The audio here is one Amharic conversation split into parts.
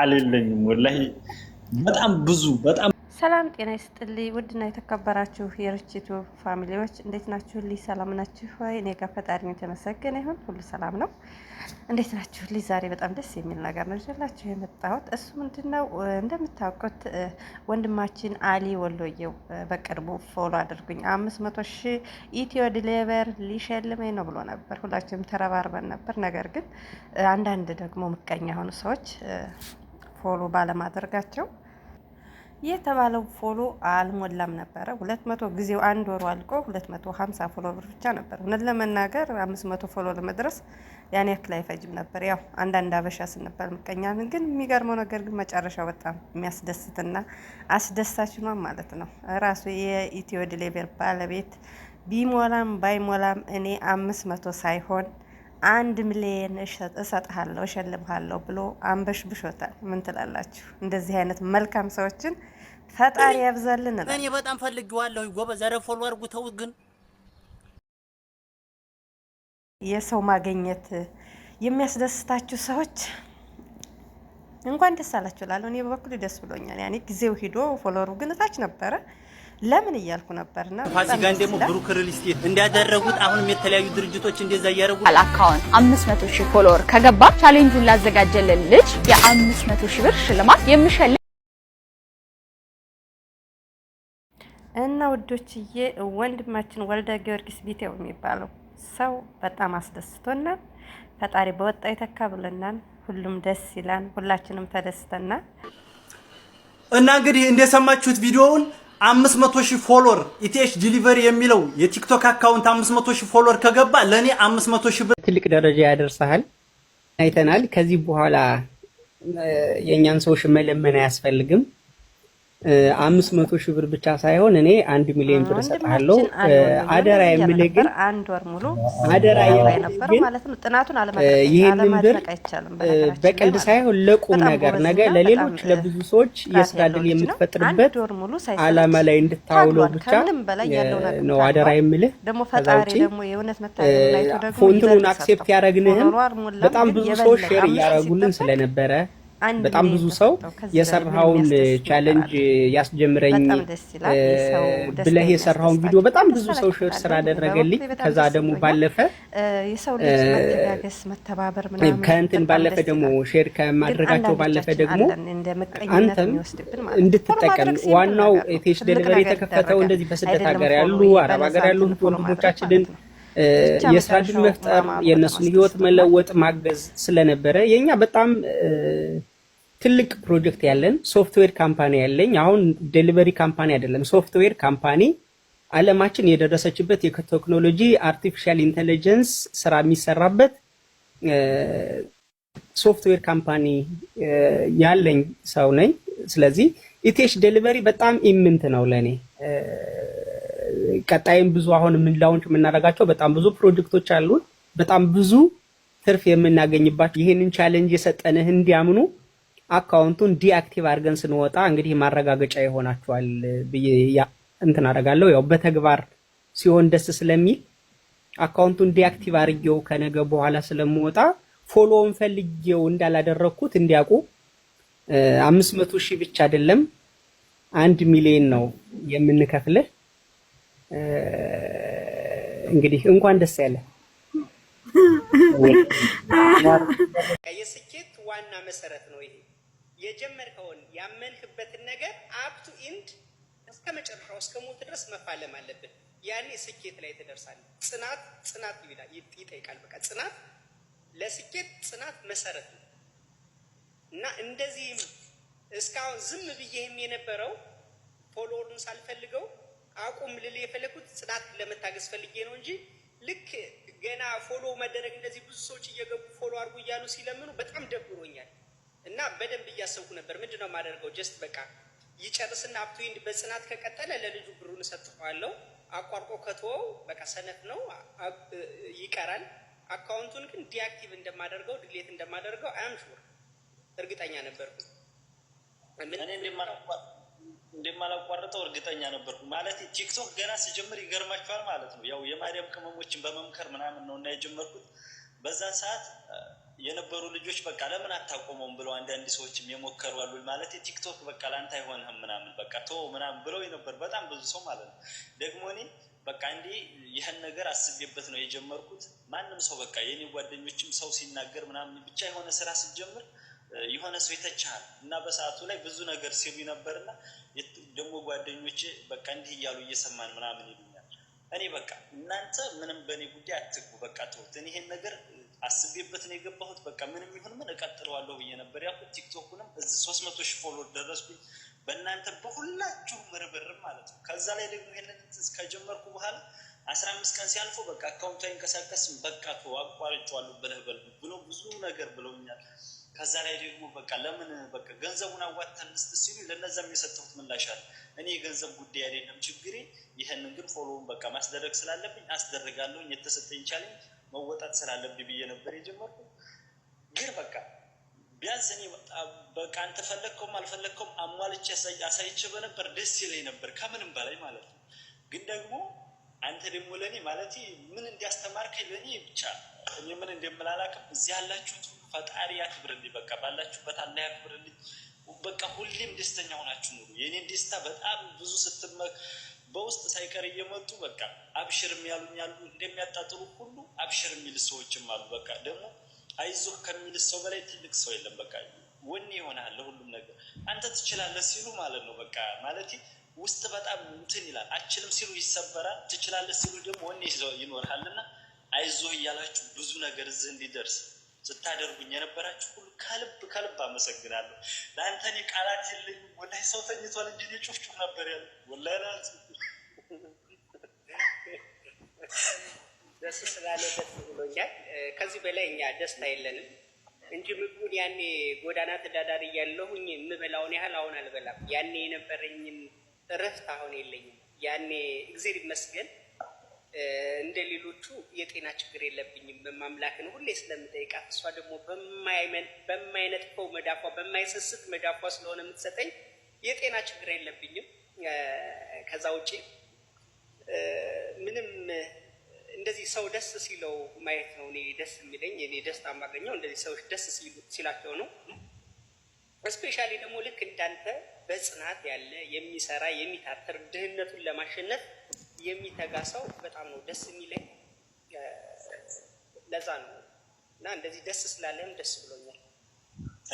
አልልኝም ወላሂ በጣም ብዙ በጣም ሰላም ጤና ይስጥልኝ። ውድና የተከበራችሁ የርችቱ ፋሚሊዎች እንዴት ናችሁ? ሰላም ናችሁ ወይ? እኔ ጋር ፈጣሪ የተመሰገነ ይሁን ሁሉ ሰላም ነው። እንዴት ናችሁ? ዛሬ በጣም ደስ የሚል ነገር ነው ይዤላችሁ የመጣሁት። እሱ ምንድነው እንደምታውቁት ወንድማችን አሊ ወሎየው በቅርቡ ፎሎ አድርጉኝ 500,000 ኢትዮ ዲሊቨር ሊሸልመኝ ነው ብሎ ነበር። ሁላችንም ተረባርበን ነበር። ነገር ግን አንዳንድ ደግሞ ምቀኛ የሆኑ ሰዎች ፎሎ ባለማድረጋቸው የተባለው ፎሎ አልሞላም ነበረ። 200 ጊዜው አንድ ወሩ አልቆ 250 ፎሎ ብቻ ነበር። እውነት ለመናገር 500 ፎሎ ለመድረስ ያን ያክል አይፈጅም ነበር። ያው አንዳንድ አበሻ ስንባል ምቀኛ ነን። ግን የሚገርመው ነገር ግን መጨረሻው በጣም የሚያስደስትና አስደሳች ነው ማለት ነው። ራሱ የኢትዮ ዲሊቨር ባለቤት ቢሞላም ባይሞላም እኔ 500 ሳይሆን 1,000,000 እሰጥሃለሁ እሸልምሃለሁ ብሎ አንበሽብሾታል። ምን ትላላችሁ? እንደዚህ አይነት መልካም ሰዎችን ፈጣሪ ያብዛልን። እኔ በጣም ፈልጌዋለሁ። ጎበዝ ኧረ ፎሎ አድርጉተው። ግን የሰው ማግኘት የሚያስደስታችሁ ሰዎች እንኳን ደስ አላችሁ እላለሁ። እኔ በበኩሌ ደስ ብሎኛል። ያኔ ጊዜው ሂዶ ፎሎወሩ ግን እታች ነበረ። ለምን እያልኩ ነበርና ፋሲካን ደግሞ ብሩክ ሪል ስቴት እንዲያደረጉት አሁንም የተለያዩ ድርጅቶች እንደዛ ያያረጉ አካውንት 500,000 ፎሎወር ከገባ ቻሌንጁን ላዘጋጀልን ልጅ የ500,000 ብር ሽልማት የሚሸልም እና ውዶችዬ ወንድማችን ወልደ ጊዮርጊስ ቢቴው የሚባለው ሰው በጣም አስደስቶናል። ፈጣሪ በወጣ የተካ ብለናል። ሁሉም ደስ ይላል። ሁላችንም ተደስተናል። እና እንግዲህ እንደሰማችሁት ቪዲዮውን 500,000 ፎሎወር ኢቲኤች ዲሊቨሪ የሚለው የቲክቶክ አካውንት 500,000 ፎሎወር ከገባ ለኔ 500,000 ብር ትልቅ ደረጃ ያደርሳል። አይተናል። ከዚህ በኋላ የኛን ሰዎች መለመን አያስፈልግም። 500,000 ብር ብቻ ሳይሆን እኔ 1,000,000 ብር እሰጥሃለሁ። አደራ የምልህ ግን አንድ ወር ሙሉ አደራ የነበረው ማለት ነው። ጥናቱን ይሄንን ብር በቀልድ ሳይሆን ለቁም ነገር ነገ ለሌሎች ለብዙ ሰዎች የስራ ዕድል የምትፈጥርበት ዓላማ ላይ እንድታውለው ብቻ ነው አደራ የምልህ። ደግሞ ፈጣሪ ደግሞ የእውነት መታየት ፎንቱን አክሴፕት ያደረግንህም በጣም ብዙ ሰዎች ሼር እያደረጉልን ስለነበረ በጣም ብዙ ሰው የሰራውን ቻሌንጅ ያስጀምረኝ ብለህ የሰራውን ቪዲዮ በጣም ብዙ ሰው ሼር ስላደረገልኝ ከዛ ደግሞ ባለፈ የሰው ልጅ መተጋገስ መተባበር ምናምን ከእንትን ባለፈ ደግሞ ሼር ከማድረጋቸው ባለፈ ደግሞ አንተም እንድትጠቀም ዋናው ኢቲኤች ዲሊቨሪ የተከፈተው እንደዚህ በስደት ሀገር ያሉ አረብ ሀገር ያሉ ወንድሞቻችንን የስራ ዕድል መፍጠር የነሱን ህይወት መለወጥ ማገዝ ስለነበረ የኛ በጣም ትልቅ ፕሮጀክት ያለን ሶፍትዌር ካምፓኒ ያለኝ አሁን ዴሊቨሪ ካምፓኒ አይደለም፣ ሶፍትዌር ካምፓኒ ዓለማችን የደረሰችበት የቴክኖሎጂ አርቲፊሻል ኢንተለጀንስ ስራ የሚሰራበት ሶፍትዌር ካምፓኒ ያለኝ ሰው ነኝ። ስለዚህ ኢቲኤች ዴሊቨሪ በጣም ኢምንት ነው ለኔ። ቀጣይም ብዙ አሁን ላውንች የምናደርጋቸው በጣም ብዙ ፕሮጀክቶች አሉን። በጣም ብዙ ትርፍ የምናገኝባቸው ይሄንን ቻሌንጅ የሰጠንህ እንዲያምኑ አካውንቱን ዲአክቲቭ አድርገን ስንወጣ እንግዲህ ማረጋገጫ ይሆናቸዋል ብዬ እንትን አደርጋለሁ። ያው በተግባር ሲሆን ደስ ስለሚል አካውንቱን ዲአክቲቭ አድርጌው ከነገ በኋላ ስለምወጣ ፎሎውን ፈልጌው እንዳላደረኩት እንዲያውቁ 500,000 ብቻ አይደለም 1,000,000 ነው የምንከፍልህ። እንግዲህ እንኳን ደስ ያለ። የስኬት ዋና መሰረት ነው ይሄ። የጀመርከውን ያመንህበትን ነገር አፕ ቱ ኢንድ እስከ መጨረሻው እስከ ሞት ድረስ መፋለም አለብን። ያኔ ስኬት ላይ ትደርሳለህ። ጽናት ይጠይቃል። በቃ ጽናት ለስኬት ጽናት መሰረት ነው እና እንደዚህም እስካሁን ዝም ብዬህም የነበረው ፎሎወሩን ሳልፈልገው አቁም ልል የፈለኩት ጽናት ለመታገስ ፈልጌ ነው እንጂ ልክ ገና ፎሎ መደረግ እንደዚህ ብዙ ሰዎች እየገቡ ፎሎ አድርጉ እያሉ ሲለምኑ በጣም ደብሮኛል እና በደንብ እያሰብኩ ነበር። ምንድነው የማደርገው? ጀስት በቃ ይጨርስና አፕ ቱ ኢንድ በጽናት ከቀጠለ ለልጁ ብሩን እሰጥዋለሁ። አቋርጦ ከተወው በቃ ሰነፍ ነው ይቀራል። አካውንቱን ግን ዲአክቲቭ እንደማደርገው ዲሌት እንደማደርገው አም ሹር እርግጠኛ ነበርኩ። እንደማላቋርጠው እርግጠኛ ነበርኩ። ማለት ቲክቶክ ገና ሲጀምር ይገርማችኋል ማለት ነው። ያው የማርያም ቅመሞችን በመምከር ምናምን ነው እና የጀመርኩት። በዛ ሰዓት የነበሩ ልጆች በቃ ለምን አታቆመውም ብለው አንዳንድ ሰዎችም የሞከሩ አሉ። ማለት ቲክቶክ በቃ ላንተ አይሆንህም ምናምን በቃ ተወው ምናምን ብለው የነበር በጣም ብዙ ሰው ማለት ነው። ደግሞ እኔ በቃ እንዴ ይህን ነገር አስቤበት ነው የጀመርኩት። ማንም ሰው በቃ የኔ ጓደኞችም ሰው ሲናገር ምናምን ብቻ የሆነ ስራ ስትጀምር የሆነ ሰው ይተቻል እና በሰዓቱ ላይ ብዙ ነገር ሲሉ ነበርና ደግሞ ጓደኞቼ በቃ እንዲህ እያሉ እየሰማን ምናምን ይሉኛል። እኔ በቃ እናንተ ምንም በእኔ ጉዳይ አትግቡ በቃ ተውት። እኔ ይሄን ነገር አስቤበት ነው የገባሁት። በቃ ምንም ይሁን ምን እቀጥለዋለሁ ብዬ ነበር ያልኩት። ቲክቶኩንም እዚህ 300,000 ፎሎወር ደረስኩኝ በእናንተ በሁላችሁ ምርብርም ማለት ነው። ከዛ ላይ ደግሞ ይሄንን ከጀመርኩ በኋላ 15 ቀን ሲያልፈው በቃ አካውንቱ አይንቀሳቀስም በቃ ተው አቋርጬዋለሁ ብሎ ብዙ ነገር ብለውኛል። ከዛ ላይ ደግሞ በቃ ለምን በቃ ገንዘቡን አዋጥተን እንስጥ ሲሉ ለነዛም የሰጠሁት ምላሽ አለ። እኔ የገንዘብ ጉዳይ አይደለም ችግሬ፣ ይሄንን ግን ፎሎውን በቃ ማስደረግ ስላለብኝ አስደርጋለሁ፣ የተሰጠኝ ቻሌንጅ መወጣት ስላለብኝ ብዬ ነበር የጀመርኩት። ግን በቃ ቢያንስ እኔ በቃ አንተ ፈለግከውም አልፈለግከውም አሟልቼ አሳይቼ በነበር ደስ ይለኝ ነበር ከምንም በላይ ማለት ነው። ግን ደግሞ አንተ ደግሞ ለእኔ ማለት ምን እንዲያስተማርከኝ ለእኔ ብቻ እኔ ምን እንደምላላቅም እዚህ ያላችሁት ፈጣሪ ያክብርልኝ። በቃ ባላችሁበት አላህ ያክብርልኝ። በቃ ሁሌም ደስተኛ ሆናችሁ ኑሩ። የኔን ደስታ በጣም ብዙ በውስጥ ሳይቀር እየመጡ በቃ አብሽር የሚያሉኝ አሉ። እንደሚያጣጥሉ ሁሉ አብሽር የሚል ሰዎችም አሉ። በቃ ደግሞ አይዞህ ከሚል ሰው በላይ ትልቅ ሰው የለም። በቃ ወኔ ይሆናል ለሁሉም ነገር። አንተ ትችላለህ ሲሉ ማለት ነው በቃ ማለት ውስጥ በጣም እንትን ይላል። አችልም ሲሉ ይሰበራል፣ ትችላለህ ሲሉ ደግሞ ወኔ ይኖርሃልና አይዞህ እያላችሁ ብዙ ነገር እዚህ እንዲደርስ ስታደርጉኝ የነበራችሁ ሁሉ ከልብ አመሰግናለሁ። ለአንተ እኔ ቃላት የለኝም። ወላሂ ሰው ተኝቷል እንጂ ጩፍጩፍ ነበር ያለ ወላሂ ራሱ ደስ ስላለ ደስ ብሎኛል። ከዚህ በላይ እኛ ደስታ የለንም እንጂ ምግቡን ያኔ ጎዳና ተዳዳሪ እያለሁኝ የምበላውን ያህል አሁን አልበላም። ያኔ የነበረኝን እረፍት አሁን የለኝም። ያኔ እግዜር ይመስገን እንደ ሌሎቹ የጤና ችግር የለብኝም። በማምላክን ሁሌ ስለምጠይቃት እሷ ደግሞ በማይነጥፈው መዳፏ በማይሰስት መዳፏ ስለሆነ የምትሰጠኝ የጤና ችግር የለብኝም። ከዛ ውጭ ምንም እንደዚህ ሰው ደስ ሲለው ማየት ነው እኔ ደስ የሚለኝ። እኔ ደስታ የማገኘው እንደዚህ ሰዎች ደስ ሲላቸው ነው። እስፔሻሊ ደግሞ ልክ እንዳንተ በጽናት ያለ የሚሰራ የሚታተር ድህነቱን ለማሸነፍ የሚተጋ ሰው በጣም ነው ደስ የሚለኝ። ለዛ ነው እና እንደዚህ ደስ ስላለህም ደስ ብሎኛል።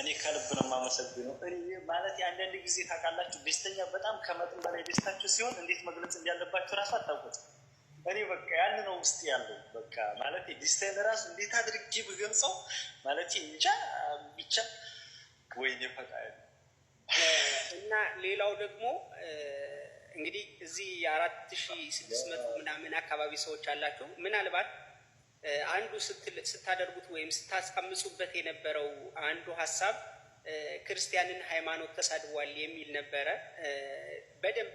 እኔ ከልብ ነው የማመሰግነው። እኔ ማለት አንዳንድ ጊዜ ታውቃላችሁ ደስተኛ በጣም ከመጠን በላይ ደስታችሁ ሲሆን እንዴት መግለጽ እንዳለባችሁ ራሱ አታውቁት። እኔ በቃ ያን ነው ውስጥ ያለው በቃ ማለት ደስታዬን ራሱ እንዴት አድርጌ ብገልጸው ማለት እንጃ ብቻ ወይኔ ፈጣሪ። እና ሌላው ደግሞ እንግዲህ እዚህ 4600 ምናምን አካባቢ ሰዎች አላቸው። ምናልባት አንዱ ስታደርጉት ወይም ስታስቀምጹበት የነበረው አንዱ ሀሳብ ክርስቲያንን ሃይማኖት ተሳድቧል የሚል ነበረ። በደንብ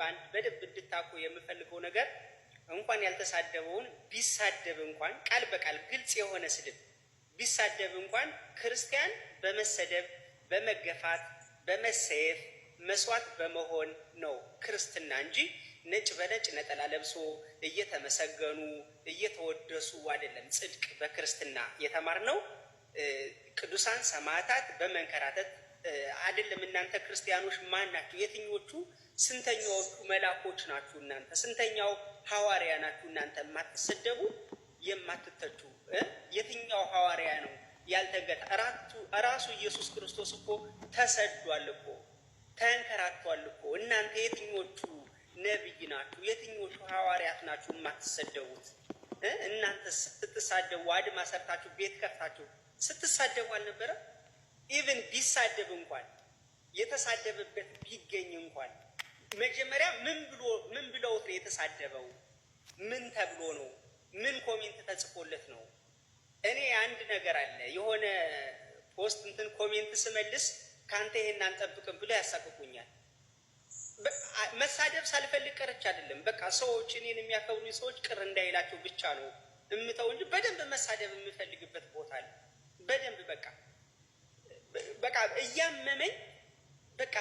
እንድታውቁ የምፈልገው ነገር እንኳን ያልተሳደበውን ቢሳደብ እንኳን ቃል በቃል ግልጽ የሆነ ስድብ ቢሳደብ እንኳን ክርስቲያን በመሰደብ በመገፋት በመሰየፍ መስዋዕት በመሆን ነው ክርስትና እንጂ ነጭ በነጭ ነጠላ ለብሶ እየተመሰገኑ እየተወደሱ አይደለም። ጽድቅ በክርስትና የተማርነው ቅዱሳን ሰማዕታት በመንከራተት አይደለም። እናንተ ክርስቲያኖች ማን ናችሁ? የትኞቹ ስንተኛዎቹ መላኮች ናችሁ? እናንተ ስንተኛው ሐዋርያ ናችሁ? እናንተ የማትሰደቡ የማትተቹ የትኛው ሐዋርያ ነው ያልተገታ? ራሱ ኢየሱስ ክርስቶስ እኮ ተሰዷል እኮ ተንከራቷል እኮ። እናንተ የትኞቹ ነቢይ ናችሁ? የትኞቹ ሐዋርያት ናችሁ የማትሰደቡት? እናንተ ስትሳደቡ አድማ ሰርታችሁ ቤት ከፍታችሁ ስትሳደቡ አልነበረ? ኢቭን ቢሳደብ እንኳን የተሳደበበት ቢገኝ እንኳን መጀመሪያ ምን ብለውት ነው የተሳደበው? ምን ተብሎ ነው? ምን ኮሜንት ተጽፎለት ነው? እኔ አንድ ነገር አለ የሆነ ፖስት ኮሜንት ስመልስ ካንተ ይሄን አንጠብቅም ብሎ ያሳቅቁኛል። መሳደብ ሳልፈልግ ቀርቼ አይደለም። በቃ ሰዎች እኔን የሚያከብሩኝ ሰዎች ቅር እንዳይላቸው ብቻ ነው እምተው እንጂ በደንብ መሳደብ የምፈልግበት ቦታ አለ። በደንብ በቃ እያመመኝ በቃ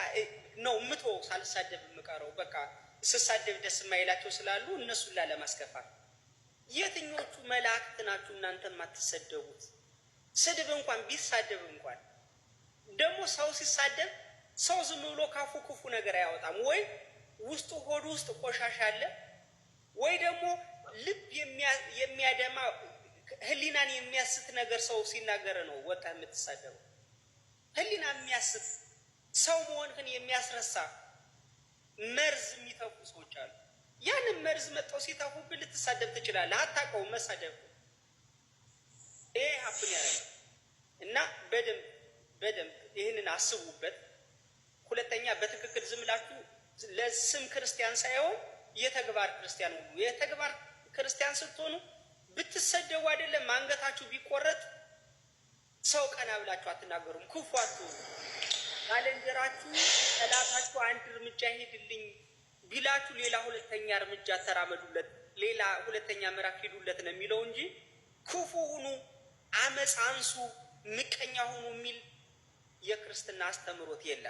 ነው ምተው ሳልሳደብ የምቀረው። በቃ ስሳደብ ደስ የማይላቸው ስላሉ እነሱን ላለማስከፋት። የትኞቹ መላእክት ናችሁ እናንተ የማትሰደቡት? ስድብ እንኳን ቢሳደብ እንኳን ደግሞ ሰው ሲሳደብ ሰው ዝም ብሎ ካፉ ክፉ ነገር አያወጣም። ወይ ውስጡ ሆዱ ውስጥ ቆሻሻ አለ፣ ወይ ደግሞ ልብ የሚያደማ ህሊናን የሚያስት ነገር ሰው ሲናገር ነው ወጣ የምትሳደበው። ህሊና የሚያስት ሰው መሆንህን የሚያስረሳ መርዝ የሚተፉ ሰዎች አሉ። ያንን መርዝ መጥተው ሲተፉብህ ልትሳደብ ትችላለህ። አታውቀውም መሳደብ። ይሄ ሀፕን ያደርጋል እና በደንብ ይህንን አስቡበት። ሁለተኛ በትክክል ዝም ብላችሁ ለስም ክርስቲያን ሳይሆን የተግባር ክርስቲያን ሁሉ። የተግባር ክርስቲያን ስትሆኑ ብትሰደቡ አይደለም አንገታችሁ ቢቆረጥ ሰው ቀና ብላችሁ አትናገሩም፣ ክፉ አትሆኑ። ባልንጀራችሁ ጠላታችሁ አንድ እርምጃ ሄድልኝ ቢላችሁ ሌላ ሁለተኛ እርምጃ ተራመዱለት፣ ሌላ ሁለተኛ ምዕራፍ ሄዱለት ነው የሚለው እንጂ ክፉ ሁኑ፣ አመፅ አንሱ፣ ምቀኛ ሁኑ የሚል የክርስትና አስተምሮት የለም።